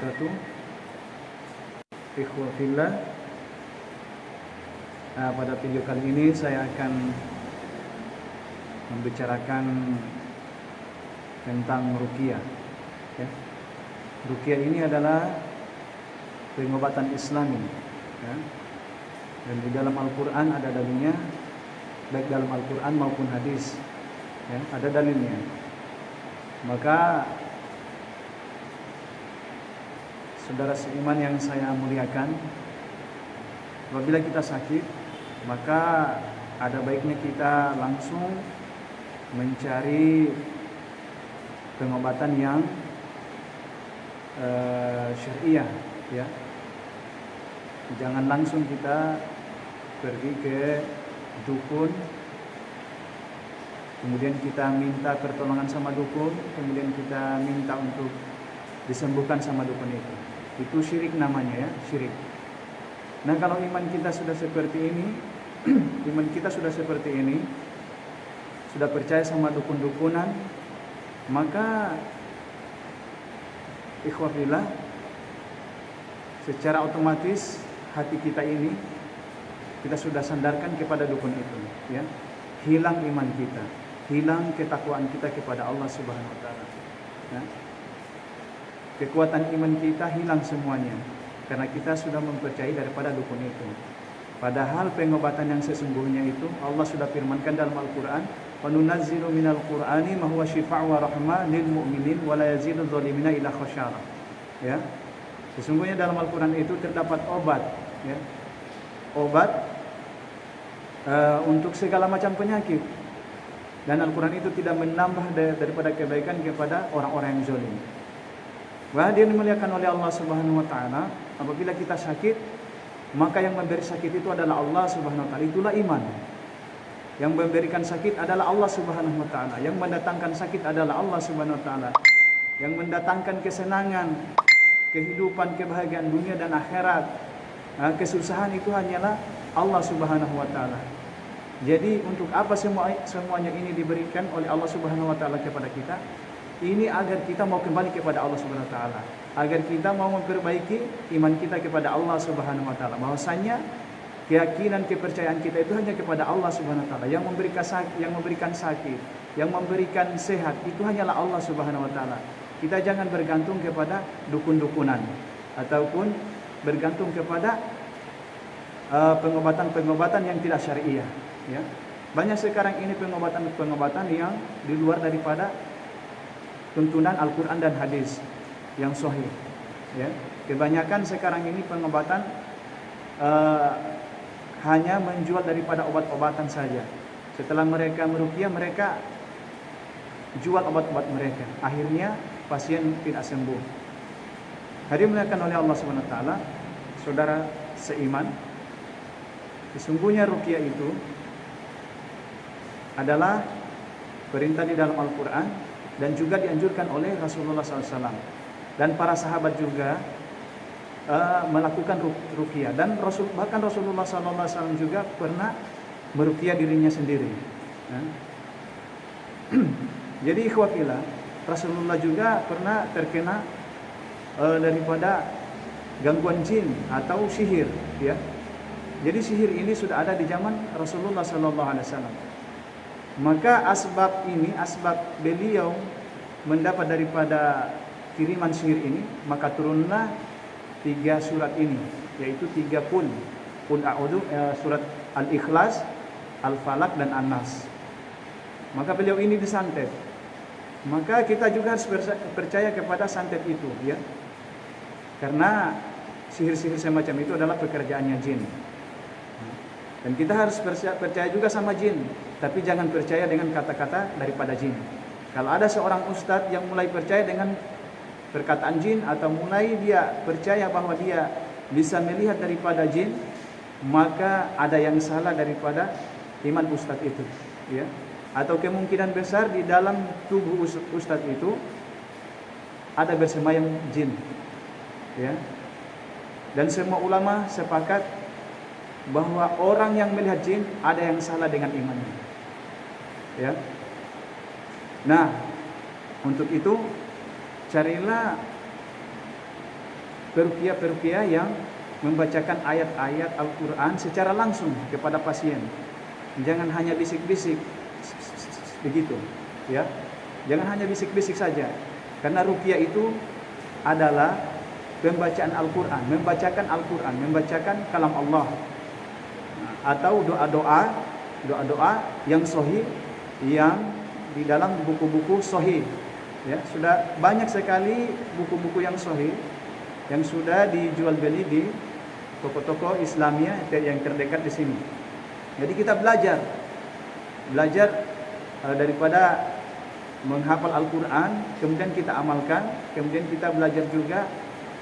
wabarakatuh. Ikhwah fillah, pada video kali ini saya akan membicarakan tentang ruqyah. Ya. Ruqyah ini adalah pengobatan Islami. Ya. Dan di dalam Al-Quran ada dalilnya, baik dalam Al-Quran maupun hadis. Ya, ada dalilnya. Maka saudara seiman yang saya muliakan, apabila kita sakit, maka ada baiknya kita langsung mencari pengobatan yang syariah, ya. Jangan langsung kita pergi ke dukun, kemudian kita minta pertolongan sama dukun, kemudian kita minta untuk disembuhkan sama dukun itu. Itu syirik namanya, ya, syirik. Nah, kalau iman kita sudah seperti ini, sudah percaya sama dukun-dukunan, maka ikhwah fillah, secara otomatis hati kita ini kita sudah sandarkan kepada dukun itu, ya. Hilang iman kita, hilang ketakwaan kita kepada Allah Subhanahu wa taala. Ya. Kekuatan iman kita hilang semuanya karena kita sudah mempercayai daripada dukun itu. Padahal pengobatan yang sesungguhnya itu Allah sudah firmankan dalam Al-Qur'an, "Wa nunazzilu minal Qur'ani ma huwa shifaa'un wa rahmah lil mu'minin wa la yazidudz zalimina illa khasyara." Ya. Sesungguhnya dalam Al-Qur'an itu terdapat obat, ya. Obat untuk segala macam penyakit. Dan Al-Quran itu tidak menambah daripada kebaikan kepada orang-orang yang zalim. Wah, dia dimuliakan oleh Allah Subhanahu wa taala. Apabila kita sakit, maka yang memberi sakit itu adalah Allah Subhanahu wa taala. Itulah iman. Yang memberikan sakit adalah Allah Subhanahu wa taala. Yang mendatangkan sakit adalah Allah Subhanahu wa taala. Yang mendatangkan kesenangan, kehidupan, kebahagiaan dunia dan akhirat, kesusahan itu hanyalah Allah Subhanahu wa taala. Jadi untuk apa semuanya ini diberikan oleh Allah Subhanahu wa taala kepada kita? Ini agar kita mau kembali kepada Allah Subhanahu wa taala, agar kita mau memperbaiki iman kita kepada Allah Subhanahu wa taala. Bahwasanya keyakinan, kepercayaan kita itu hanya kepada Allah Subhanahu wa taala. Yang memberikan sakit, yang memberikan sehat itu hanyalah Allah Subhanahu wa taala. Kita jangan bergantung kepada dukun-dukunan ataupun bergantung kepada pengobatan-pengobatan yang tidak syariah, ya. Banyak sekarang ini pengobatan-pengobatan yang di luar daripada tuntunan Al-Quran dan hadis yang sahih, ya. Kebanyakan sekarang ini pengobatan hanya menjual daripada obat-obatan saja. Setelah mereka meruqyah, mereka jual obat-obat mereka. Akhirnya pasien tidak sembuh. Hadirin dimuliakan oleh Allah Subhanahu wa taala, saudara seiman, sesungguhnya ruqyah itu adalah perintah di dalam Al-Quran dan juga dianjurkan oleh Rasulullah SAW. Dan para sahabat juga melakukan ruqyah. Dan bahkan Rasulullah SAW juga pernah meruqyah dirinya sendiri. Jadi ikhwah fillah, Rasulullah juga pernah terkena daripada gangguan jin atau sihir, ya. Jadi sihir ini sudah ada di zaman Rasulullah SAW. Maka asbab beliau mendapat daripada kiriman sihir ini, maka turunlah 3 surat ini, yaitu 3 qul a'udzu, surat Al-Ikhlas, Al-Falaq dan An-Nas. Maka beliau ini disantet. Maka kita juga harus percaya kepada santet itu, ya. Karena sihir-sihir semacam itu adalah pekerjaannya jin. Dan kita harus percaya juga sama jin, tapi jangan percaya dengan kata-kata daripada jin. Kalau ada seorang ustadz yang mulai percaya dengan perkataan jin atau mulai dia percaya bahwa dia bisa melihat daripada jin, maka ada yang salah daripada iman ustadz itu, ya. Atau kemungkinan besar di dalam tubuh ustadz itu ada bersemayam jin, ya. Dan semua ulama sepakat bahwa orang yang melihat jin ada yang salah dengan imannya, ya. Nah, untuk itu carilah peruqyah yang membacakan ayat-ayat Al-Quran secara langsung kepada pasien. Jangan hanya bisik-bisik begitu, ya. Jangan hanya bisik-bisik saja. Karena ruqyah itu adalah pembacaan Al-Quran, membacakan Al-Quran, membacakan kalam Allah, atau doa-doa yang sahih yang di dalam buku-buku sahih. Ya, sudah banyak sekali buku-buku yang sahih yang sudah dijual beli di toko-toko Islamiyah yang terdekat di sini. Jadi kita belajar daripada menghafal Al-Quran, kemudian kita amalkan, kemudian kita belajar juga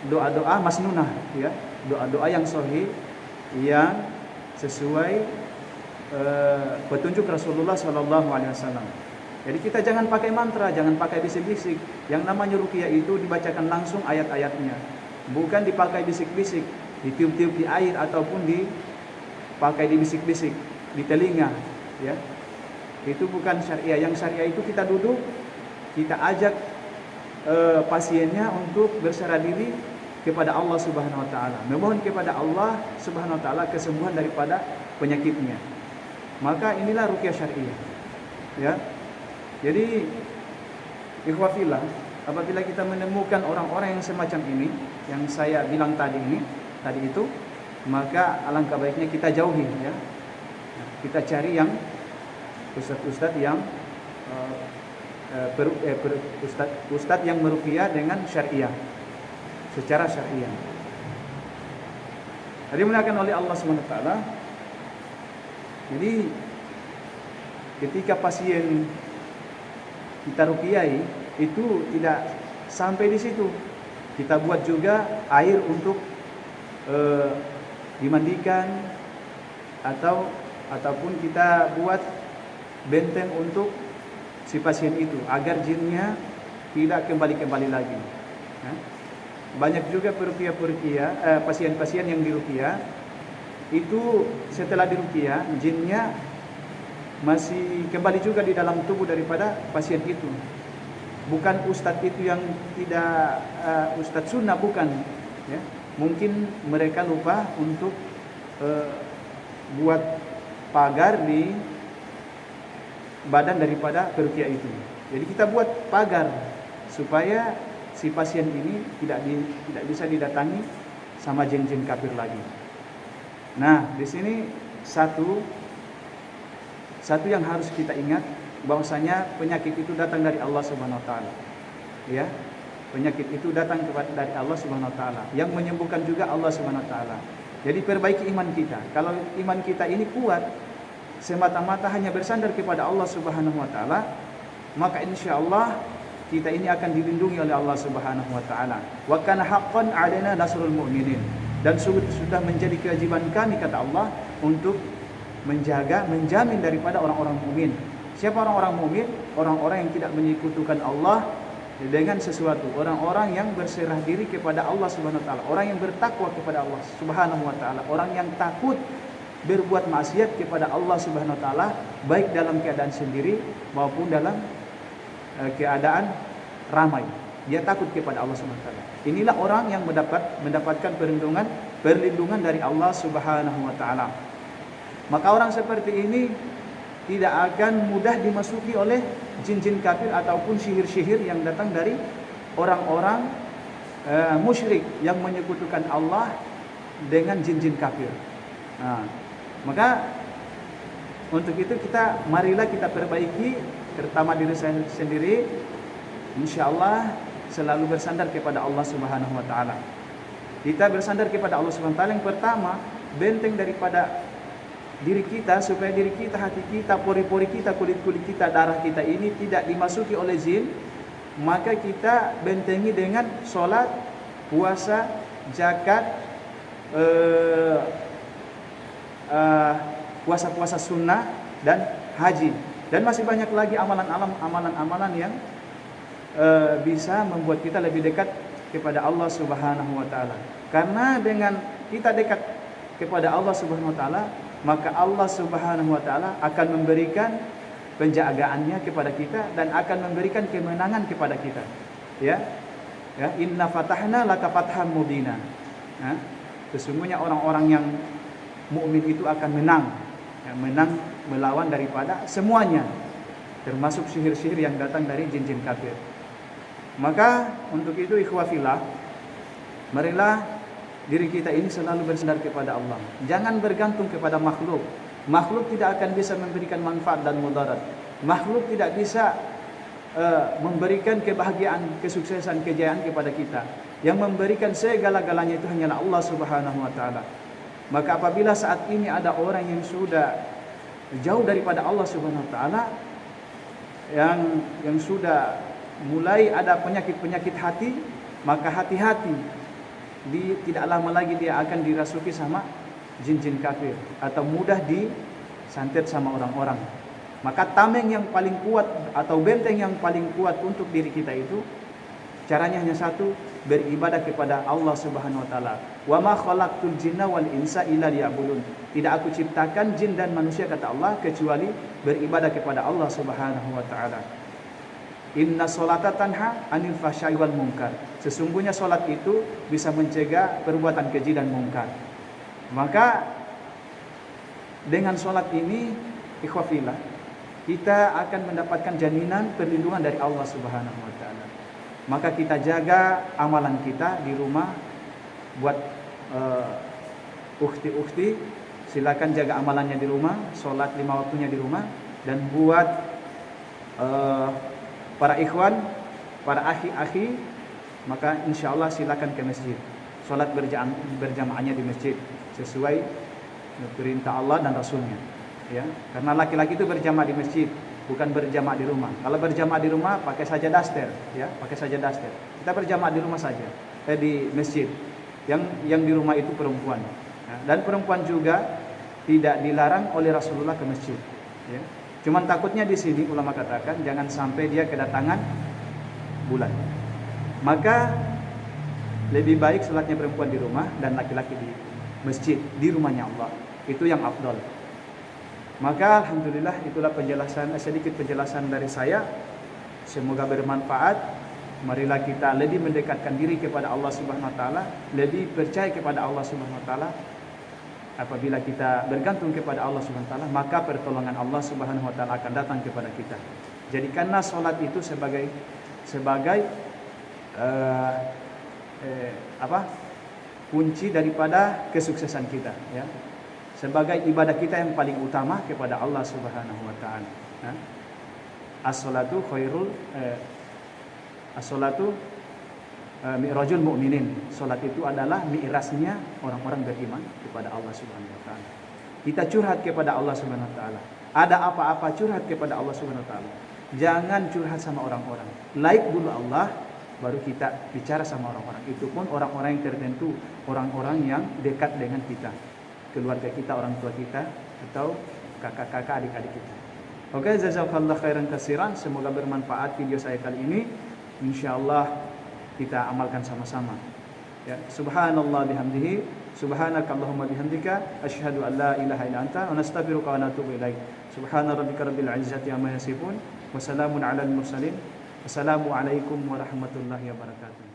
doa-doa masnunah, ya, doa-doa yang sahih yang sesuai petunjuk Rasulullah SAW. Jadi kita jangan pakai mantra, jangan pakai bisik-bisik. Yang namanya ruqyah itu dibacakan langsung ayat-ayatnya, bukan dipakai bisik-bisik, ditiup-tiup di air ataupun dipakai di bisik-bisik di telinga, ya. Itu bukan syariah. Yang syariah itu kita duduk, kita ajak pasiennya untuk berserah diri kepada Allah Subhanahu wa taala, memohon kepada Allah Subhanahu wa taala kesembuhan daripada penyakitnya. Maka inilah ruqyah syariah, ya. Jadi ikhwafillah, apabila kita menemukan orang-orang yang semacam ini, yang saya bilang tadi itu, maka alangkah baiknya kita jauhi, ya. Kita cari yang ustadz yang ustadz yang meruqyah dengan syariah, secara syariah. Jadi dimuliakan oleh Allah SWT. Jadi ketika pasien kita ruqyai itu tidak sampai di situ, kita buat juga air untuk dimandikan, ataupun kita buat benteng untuk si pasien itu agar jinnya tidak kembali lagi. Banyak juga pasien-pasien yang diruqyah itu setelah diruqyah jinnya masih kembali juga di dalam tubuh daripada pasien itu. Bukan ustadz itu yang tidak ustadz sunnah, bukan, ya. Mungkin mereka lupa untuk buat pagar di badan daripada peruqyah itu. Jadi kita buat pagar supaya si pasien ini tidak bisa didatangi sama jin-jin kafir lagi. Nah, di sini satu yang harus kita ingat, bahwasanya penyakit itu datang dari Allah Subhanahu wa taala. Ya. Penyakit itu datang dari Allah Subhanahu wa taala. Yang menyembuhkan juga Allah Subhanahu wa taala. Jadi perbaiki iman kita. Kalau iman kita ini kuat, semata-mata hanya bersandar kepada Allah Subhanahu wa taala, maka insyaallah kita ini akan dilindungi oleh Allah Subhanahu wa taala. Wa kana haqqan 'alaina nasrul mu'minin. Dan sudah menjadi kewajiban kami, kata Allah, untuk menjaga, menjamin daripada orang-orang mukmin. Siapa orang-orang mukmin? Orang-orang yang tidak menyekutukan Allah dengan sesuatu, orang-orang yang berserah diri kepada Allah Subhanahu wa taala, orang yang bertakwa kepada Allah Subhanahu wa taala, orang yang takut berbuat maksiat kepada Allah Subhanahu wa taala, baik dalam keadaan sendiri maupun dalam keadaan ramai. Dia takut kepada Allah Subhanahu wa taala. Inilah orang yang mendapatkan perlindungan dari Allah Subhanahu wa taala. Maka orang seperti ini tidak akan mudah dimasuki oleh jin-jin kafir ataupun sihir-sihir yang datang dari orang-orang musyrik yang menyekutukan Allah dengan jin-jin kafir. Nah, maka untuk itu marilah kita perbaiki terutama diri saya sendiri, insyaallah selalu bersandar kepada Allah Subhanahu wa taala. Kita bersandar kepada Allah Subhanahu wa taala, yang pertama benteng daripada diri kita, supaya diri kita, hati kita, pori-pori kita, kulit-kulit kita, darah kita ini tidak dimasuki oleh jin. Maka kita bentengi dengan sholat, puasa, zakat, puasa-puasa sunnah dan haji, dan masih banyak lagi amalan-amalan yang bisa membuat kita lebih dekat kepada Allah Subhanahu wa taala. Karena dengan kita dekat kepada Allah Subhanahu wa taala, maka Allah Subhanahu wa taala akan memberikan penjagaannya kepada kita dan akan memberikan kemenangan kepada kita. Ya. Ya, inna fatahna laka fatham mubina. Ya, sesungguhnya orang-orang yang mukmin itu akan menang. Ya, menang melawan daripada semuanya, termasuk sihir-sihir yang datang dari jin-jin kafir. Maka untuk itu ikhwah fillah, marilah diri kita ini selalu bersandar kepada Allah. Jangan bergantung kepada makhluk. Makhluk tidak akan bisa memberikan manfaat dan mudarat. Makhluk tidak bisa memberikan kebahagiaan, kesuksesan, kejayaan kepada kita. Yang memberikan segala-galanya itu hanyalah Allah Subhanahu wa taala. Maka apabila saat ini ada orang yang sudah jauh daripada Allah Subhanahu wa taala, yang sudah mulai ada penyakit-penyakit hati, maka hati-hati. Tidak lama lagi dia akan dirasuki sama jin-jin kafir atau mudah disantet sama orang-orang. Maka tameng yang paling kuat atau benteng yang paling kuat untuk diri kita itu caranya hanya satu, beribadah kepada Allah Subhanahu wa taala. Wa ma khalaqtul jinna wal insa illa liya'budun. Tidak aku ciptakan jin dan manusia, kata Allah, kecuali beribadah kepada Allah Subhanahu wa taala. Inna sholata tanha anil fahsya'i wal munkar. Sesungguhnya salat itu bisa mencegah perbuatan keji dan mungkar. Maka dengan salat ini ikhwah fillah, kita akan mendapatkan jaminan perlindungan dari Allah Subhanahu wa taala. Maka kita jaga amalan kita di rumah. Buat ukhti-ukhti, silakan jaga amalannya di rumah, salat 5 waktunya di rumah. Dan buat para ikhwan, para akhi-akhi, maka insyaallah silakan ke masjid. Salat berjamaahnya di masjid sesuai perintah Allah dan Rasulnya. Ya, karena laki-laki itu berjamaah di masjid, bukan berjamaah di rumah. Kalau berjamaah di rumah pakai saja daster, ya, pakai saja daster. Kita berjamaah di rumah saja, di masjid. Yang di rumah itu perempuan. Ya, dan perempuan juga tidak dilarang oleh Rasulullah ke masjid. Ya. Cuman takutnya di sini ulama katakan jangan sampai dia kedatangan bulan. Maka lebih baik salatnya perempuan di rumah dan laki-laki di masjid, di rumahnya Allah. Itu yang afdal. Maka alhamdulillah itulah sedikit penjelasan dari saya. Semoga bermanfaat. Marilah kita lebih mendekatkan diri kepada Allah Subhanahu wa taala, lebih percaya kepada Allah Subhanahu wa taala. Apabila kita bergantung kepada Allah Subhanahu wa taala, maka pertolongan Allah Subhanahu wa taala akan datang kepada kita. Jadikanlah salat itu sebagai kunci daripada kesuksesan kita, ya. Sebagai ibadah kita yang paling utama kepada Allah Subhanahu wa taala. As-salatu khairul as-salatu mi'rajul mu'minin. Salat itu adalah mi'rasnya orang-orang beriman kepada Allah Subhanahu wa taala. Kita curhat kepada Allah Subhanahu wa taala. Ada apa-apa curhat kepada Allah Subhanahu wa taala. Jangan curhat sama orang-orang. Like dulu Allah, baru kita bicara sama orang-orang. Itu pun orang-orang yang tertentu, orang-orang yang dekat dengan kita. Keluarga kita, orang tua kita, atau kakak-kakak, adik-adik kita. Oke, jazakallahu khairan katsiran. Semoga bermanfaat video saya kali ini. Insyaallah kita amalkan sama-sama. Ya, subhanallah bihamdihi, subhanakallahumma bihamdika, asyhadu an la ilaha illa anta, wa nastaghfiruka wa natubu ilaik. Subhana rabbika rabbil izzati amma yasifun, wa salamun alal mursalin. Wassalamu alaikum warahmatullahi wabarakatuh.